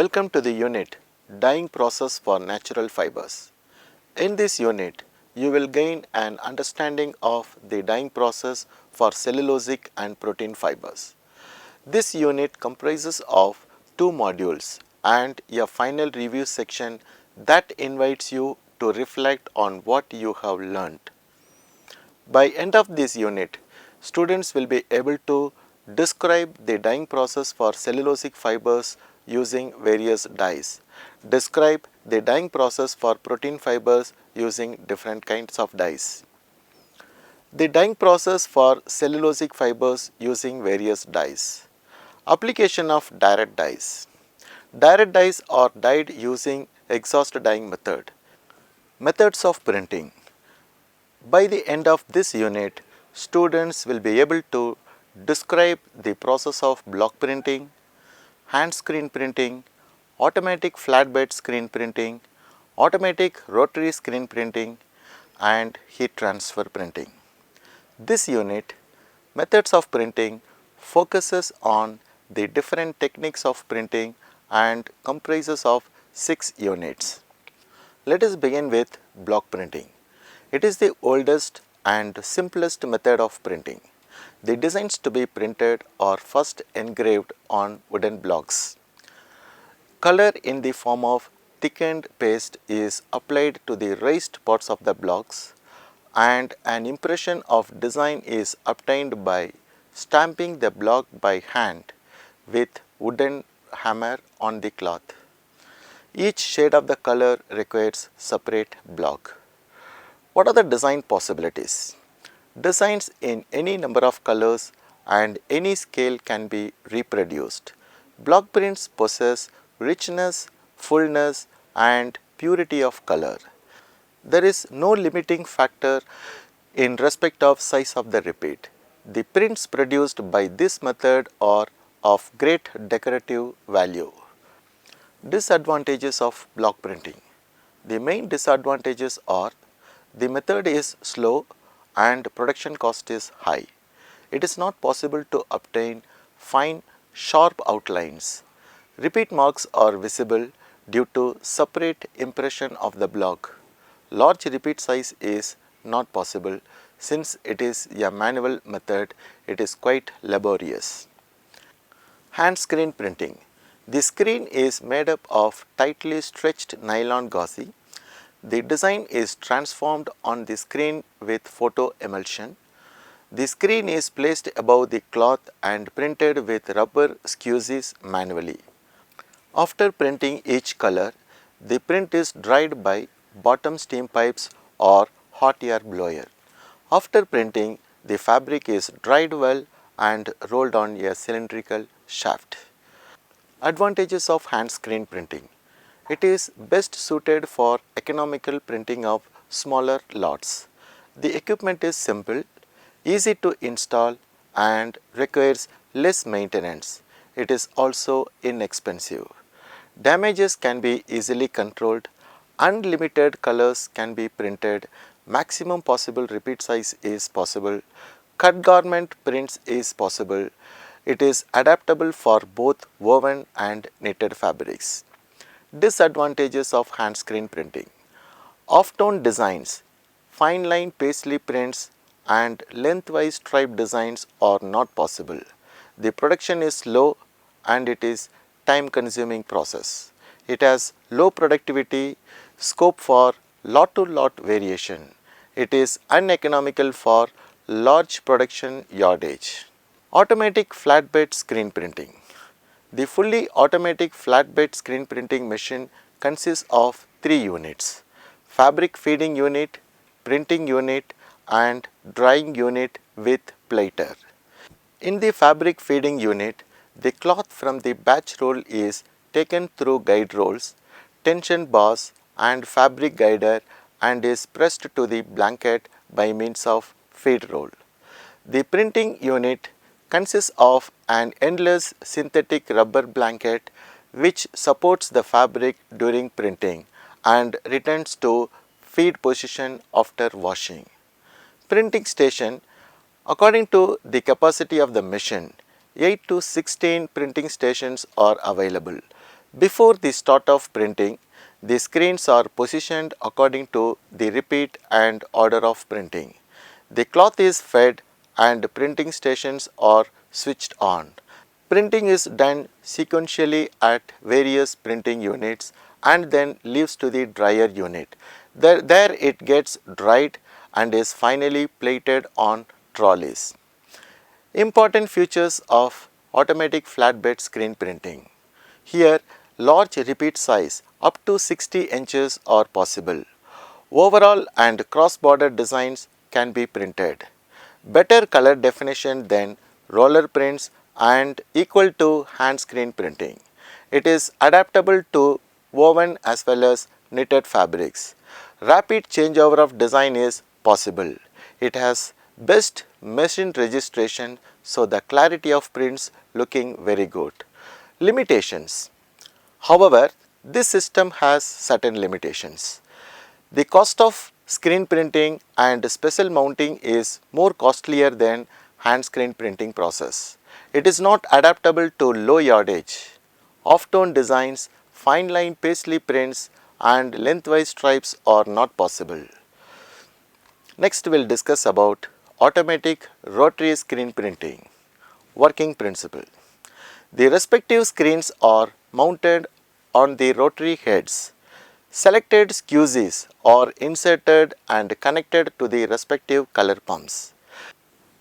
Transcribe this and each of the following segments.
Welcome to the unit Dyeing Process for Natural Fibers. In this unit, you will gain an understanding of the dyeing process for cellulosic and protein fibers. This unit comprises of two modules and a final review section that invites you to reflect on what you have learned. By end of this unit, students will be able to describe the dyeing process for cellulosic fibers using various dyes, describe the dyeing process for protein fibers using different kinds of dyes. The dyeing process for cellulosic fibers using various dyes. Application of direct dyes. Direct dyes are dyed using exhaust dyeing method. Methods of printing. By the end of this unit, students will be able to describe the process of block printing, hand screen printing, automatic flatbed screen printing, automatic rotary screen printing and heat transfer printing. This unit, methods of printing, focuses on the different techniques of printing and comprises of 6 units. Let us begin with block printing. It is the oldest and simplest method of printing. The designs to be printed are first engraved on wooden blocks. Color in the form of thickened paste is applied to the raised parts of the blocks and an impression of design is obtained by stamping the block by hand with wooden hammer on the cloth. Each shade of the color requires separate block. What are the design possibilities? Designs in any number of colors and any scale can be reproduced. Block prints possess richness, fullness and purity of color. There is no limiting factor in respect of size of the repeat. The prints produced by this method are of great decorative value. Disadvantages of block printing. The main disadvantages are the method is slow and production cost is high. It is not possible to obtain fine, sharp outlines. Repeat marks are visible due to separate impression of the block. Large repeat size is not possible since it is a manual method, it is quite laborious. Hand screen printing. The screen is made up of tightly stretched nylon gauze. The design is transformed on the screen with photo emulsion. The screen is placed above the cloth and printed with rubber squeezees manually. After printing each color, the print is dried by bottom steam pipes or hot air blower. After printing, the fabric is dried well and rolled on a cylindrical shaft. Advantages of hand screen printing. It is best suited for economical printing of smaller lots. The equipment is simple, easy to install and requires less maintenance. It is also inexpensive. Damages can be easily controlled, unlimited colors can be printed, maximum possible repeat size is possible, cut garment prints is possible. It is adaptable for both woven and knitted fabrics. Disadvantages of hand screen printing. Off-tone designs, fine line paisley prints and lengthwise stripe designs are not possible. The production is slow and it is time consuming process. It has low productivity, scope for lot to lot variation. It is uneconomical for large production yardage. Automatic flatbed screen printing. The fully automatic flatbed screen printing machine consists of 3 units: fabric feeding unit, printing unit and drying unit with plater. In the fabric feeding unit, the cloth from the batch roll is taken through guide rolls, tension bars and fabric guider and is pressed to the blanket by means of feed roll. The printing unit consists of an endless synthetic rubber blanket which supports the fabric during printing and returns to feed position after washing. Printing station. According to the capacity of the machine, 8 to 16 printing stations are available. Before the start of printing, the screens are positioned according to the repeat and order of printing. The cloth is fed and printing stations are switched on. Printing is done sequentially at various printing units and then leaves to the dryer unit. There it gets dried and is finally plated on trolleys. Important features of automatic flatbed screen printing. Here, large repeat size up to 60 inches are possible. Overall and cross-border designs can be printed. Better color definition than roller prints and equal to hand screen printing. It is adaptable to woven as well as knitted fabrics. Rapid changeover of design is possible. It has best machine registration, so the clarity of prints looking very good. Limitations. However, this system has certain limitations. The cost of screen printing and special mounting is more costlier than hand screen printing process. It is not adaptable to low yardage. Off-tone designs, fine line paisley prints and lengthwise stripes are not possible. Next we will discuss about automatic rotary screen printing. Working principle. The respective screens are mounted on the rotary heads. Selected squeezees are inserted and connected to the respective color pumps.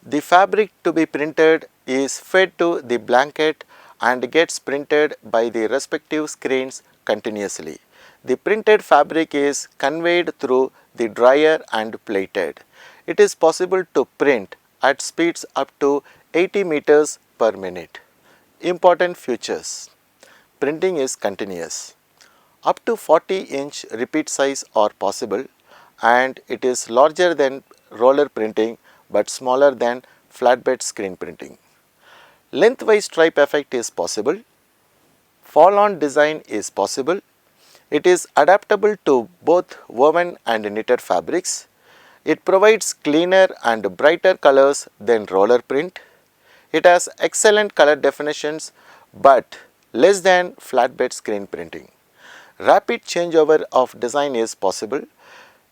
The fabric to be printed is fed to the blanket and gets printed by the respective screens continuously. The printed fabric is conveyed through the dryer and plated. It is possible to print at speeds up to 80 meters per minute. Important features. Printing is continuous. Up to 40-inch repeat size are possible and it is larger than roller printing but smaller than flatbed screen printing. Lengthwise stripe effect is possible. Fall-on design is possible. It is adaptable to both woven and knitted fabrics. It provides cleaner and brighter colors than roller print. It has excellent color definitions but less than flatbed screen printing. Rapid changeover of design is possible.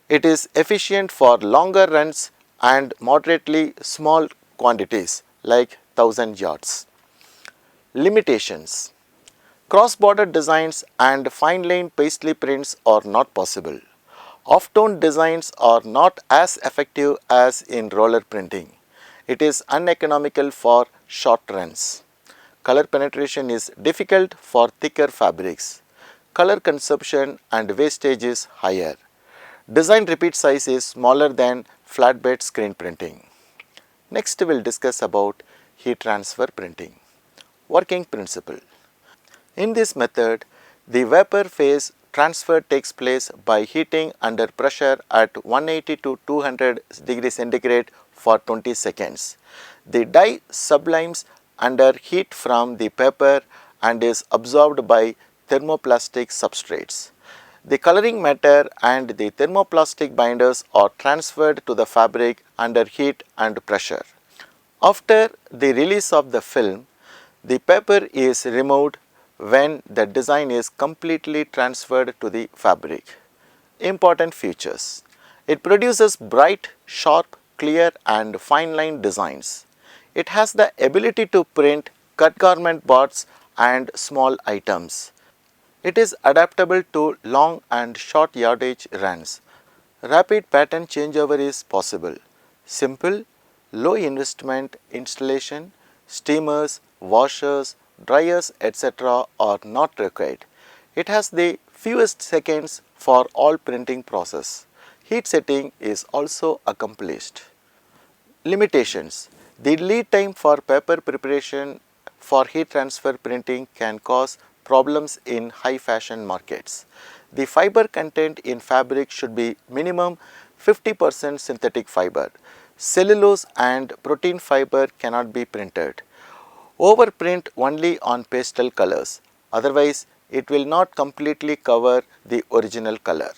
It is efficient for longer runs and moderately small quantities like 1000 yards. Limitations. Cross-border designs and fine line paisley prints are not possible. Off-tone designs are not as effective as in roller printing. It is uneconomical for short runs. Color penetration is difficult for thicker fabrics. Color consumption and wastage is higher. Design repeat size is smaller than flatbed screen printing. Next we will discuss about heat transfer printing. Working principle. In this method, the vapor phase transfer takes place by heating under pressure at 180 to 200 degrees centigrade for 20 seconds. The dye sublimes under heat from the paper and is absorbed by thermoplastic substrates. The coloring matter and the thermoplastic binders are transferred to the fabric under heat and pressure. After the release of the film, the paper is removed when the design is completely transferred to the fabric. Important features. It produces bright, sharp, clear and fine line designs. It has the ability to print cut garment parts and small items. It is adaptable to long and short yardage runs. Rapid pattern changeover is possible. Simple, low investment installation, steamers, washers, dryers etc. are not required. It has the fewest seconds for all printing process. Heat setting is also accomplished. Limitations. The lead time for paper preparation for heat transfer printing can cause problems in high fashion markets. The fiber content in fabric should be minimum 50% synthetic fiber. Cellulose and protein fiber cannot be printed. Overprint only on pastel colors, otherwise it will not completely cover the original color.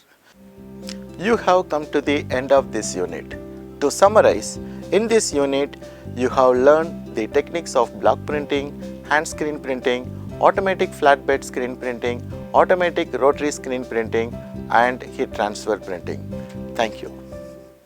You have come to the end of this unit. To summarize, in this unit you have learned the techniques of block printing, hand screen printing, automatic flatbed screen printing, automatic rotary screen printing and heat transfer printing. Thank you.